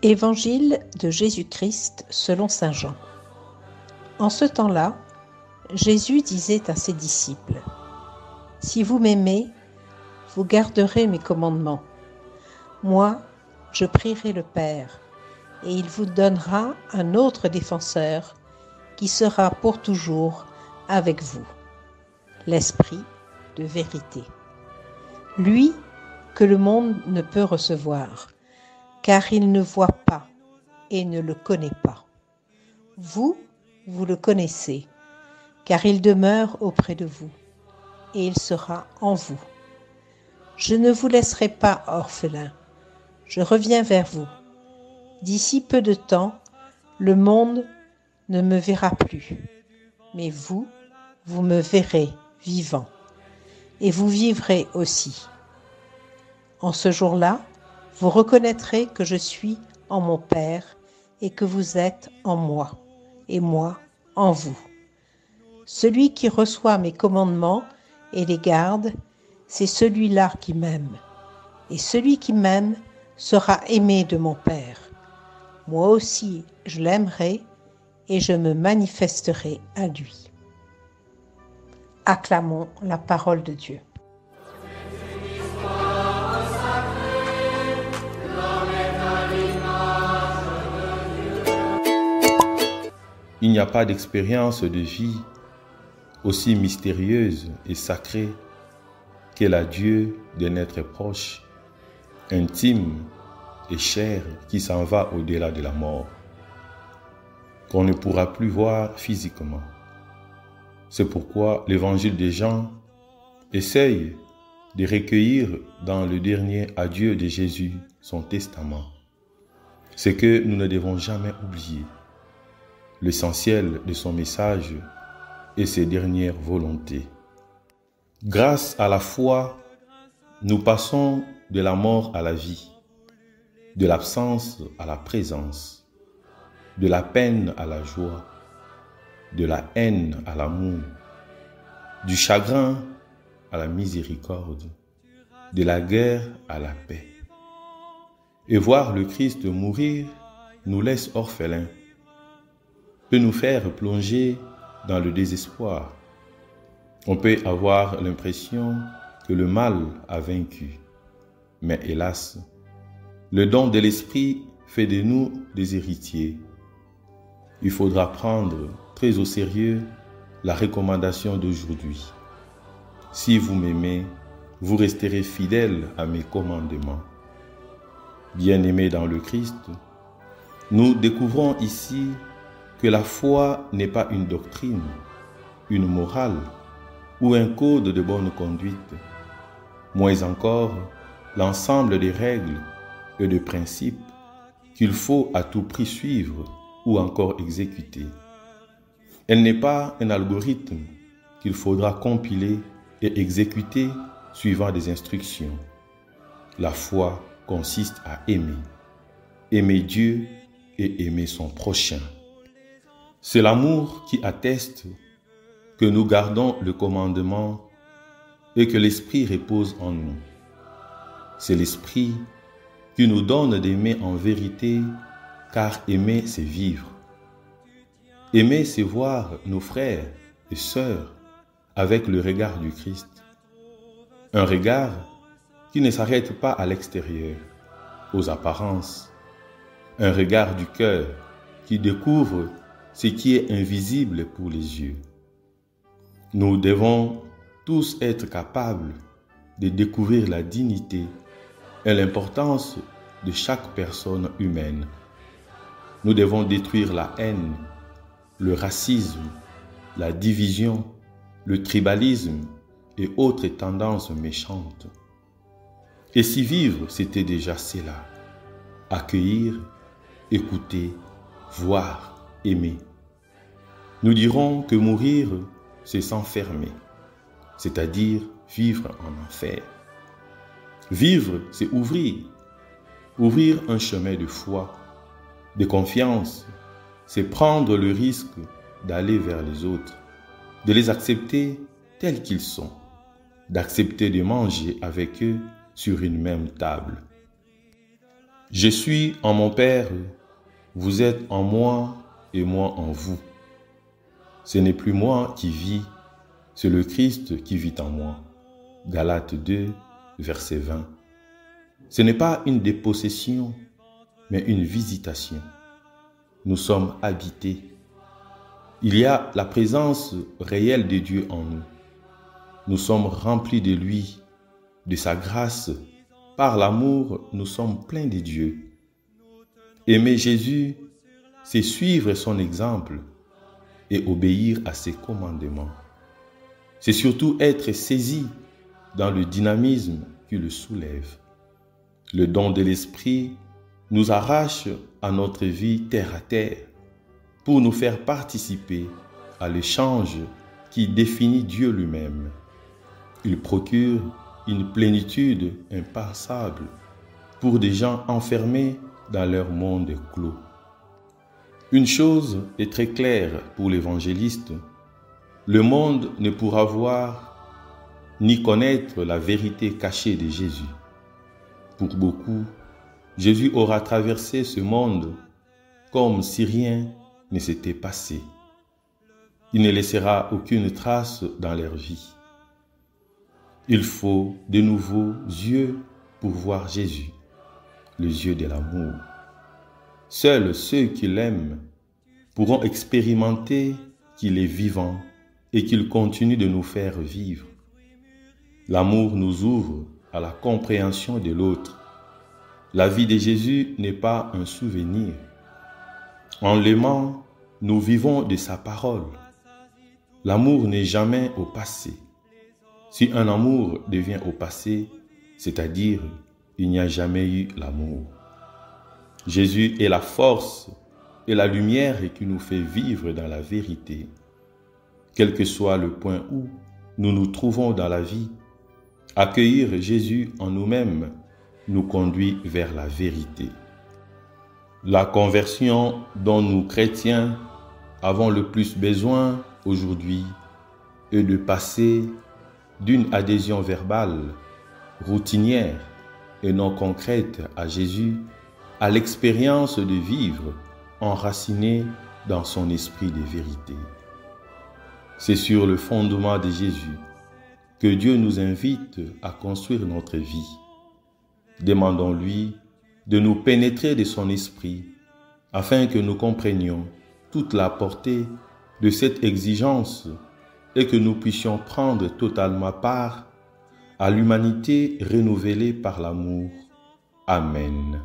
Évangile de Jésus-Christ selon saint Jean. En ce temps-là, Jésus disait à ses disciples : « Si vous m'aimez, vous garderez mes commandements. Moi, je prierai le Père, et il vous donnera un autre défenseur qui sera pour toujours avec vous, l'Esprit de vérité. Lui que le monde ne peut recevoir, car il ne voit pas et ne le connaît pas. Vous, vous le connaissez, car il demeure auprès de vous, et il sera en vous. Je ne vous laisserai pas orphelins, je reviens vers vous. D'ici peu de temps, le monde ne me verra plus, mais vous, vous me verrez vivant, et vous vivrez aussi. En ce jour-là, vous reconnaîtrez que je suis en mon Père et que vous êtes en moi, et moi en vous. Celui qui reçoit mes commandements et les garde, c'est celui-là qui m'aime. Et celui qui m'aime sera aimé de mon Père. Moi aussi, je l'aimerai et je me manifesterai à lui. » Acclamons la parole de Dieu. Il n'y a pas d'expérience de vie aussi mystérieuse et sacrée qu'est l'adieu d'un être proche, intime et cher qui s'en va au-delà de la mort, qu'on ne pourra plus voir physiquement. C'est pourquoi l'évangile de Jean essaye de recueillir dans le dernier adieu de Jésus son testament. Ce que nous ne devons jamais oublier. L'essentiel de son message et ses dernières volontés. Grâce à la foi, nous passons de la mort à la vie, de l'absence à la présence, de la peine à la joie, de la haine à l'amour, du chagrin à la miséricorde, de la guerre à la paix. Et voir le Christ mourir nous laisse orphelins, peut nous faire plonger dans le désespoir. On peut avoir l'impression que le mal a vaincu. Mais hélas, le don de l'Esprit fait de nous des héritiers. Il faudra prendre très au sérieux la recommandation d'aujourd'hui. Si vous m'aimez, vous resterez fidèles à mes commandements. Bien-aimés dans le Christ, nous découvrons ici que la foi n'est pas une doctrine, une morale ou un code de bonne conduite, moins encore l'ensemble des règles et de principes qu'il faut à tout prix suivre ou encore exécuter. Elle n'est pas un algorithme qu'il faudra compiler et exécuter suivant des instructions. La foi consiste à aimer Dieu et aimer son prochain. C'est l'amour qui atteste que nous gardons le commandement et que l'Esprit repose en nous. C'est l'Esprit qui nous donne d'aimer en vérité, car aimer, c'est vivre. Aimer, c'est voir nos frères et sœurs avec le regard du Christ. Un regard qui ne s'arrête pas à l'extérieur, aux apparences. Un regard du cœur qui découvre ce qui est invisible pour les yeux. Nous devons tous être capables de découvrir la dignité et l'importance de chaque personne humaine. Nous devons détruire la haine, le racisme, la division, le tribalisme et autres tendances méchantes. Et si vivre, c'était déjà cela, accueillir, écouter, voir, aimer. Nous dirons que mourir, c'est s'enfermer, c'est-à-dire vivre en enfer. Vivre, c'est ouvrir un chemin de foi, de confiance, c'est prendre le risque d'aller vers les autres, de les accepter tels qu'ils sont, d'accepter de manger avec eux sur une même table. Je suis en mon Père, vous êtes en moi et moi en vous. Ce n'est plus moi qui vis, c'est le Christ qui vit en moi. Galates 2, verset 20. Ce n'est pas une dépossession, mais une visitation. Nous sommes habités. Il y a la présence réelle de Dieu en nous. Nous sommes remplis de lui, de sa grâce. Par l'amour, nous sommes pleins de Dieu. Aimer Jésus, c'est suivre son exemple et obéir à ses commandements. C'est surtout être saisi dans le dynamisme qui le soulève. Le don de l'Esprit nous arrache à notre vie terre à terre pour nous faire participer à l'échange qui définit Dieu lui-même. Il procure une plénitude impassable pour des gens enfermés dans leur monde clos. Une chose est très claire pour l'évangéliste, le monde ne pourra voir ni connaître la vérité cachée de Jésus. Pour beaucoup, Jésus aura traversé ce monde comme si rien ne s'était passé. Il ne laissera aucune trace dans leur vie. Il faut de nouveaux yeux pour voir Jésus, les yeux de l'amour. Seuls ceux qui l'aiment pourront expérimenter qu'il est vivant et qu'il continue de nous faire vivre. L'amour nous ouvre à la compréhension de l'autre. La vie de Jésus n'est pas un souvenir. En l'aimant, nous vivons de sa parole. L'amour n'est jamais au passé. Si un amour devient au passé, c'est-à-dire il n'y a jamais eu l'amour. Jésus est la force et la lumière qui nous fait vivre dans la vérité. Quel que soit le point où nous nous trouvons dans la vie, accueillir Jésus en nous-mêmes nous conduit vers la vérité. La conversion dont nous chrétiens avons le plus besoin aujourd'hui est de passer d'une adhésion verbale, routinière et non concrète à Jésus, à l'expérience de vivre enraciné dans son esprit de vérité. C'est sur le fondement de Jésus que Dieu nous invite à construire notre vie. Demandons-lui de nous pénétrer de son esprit afin que nous comprenions toute la portée de cette exigence et que nous puissions prendre totalement part à l'humanité renouvelée par l'amour. Amen.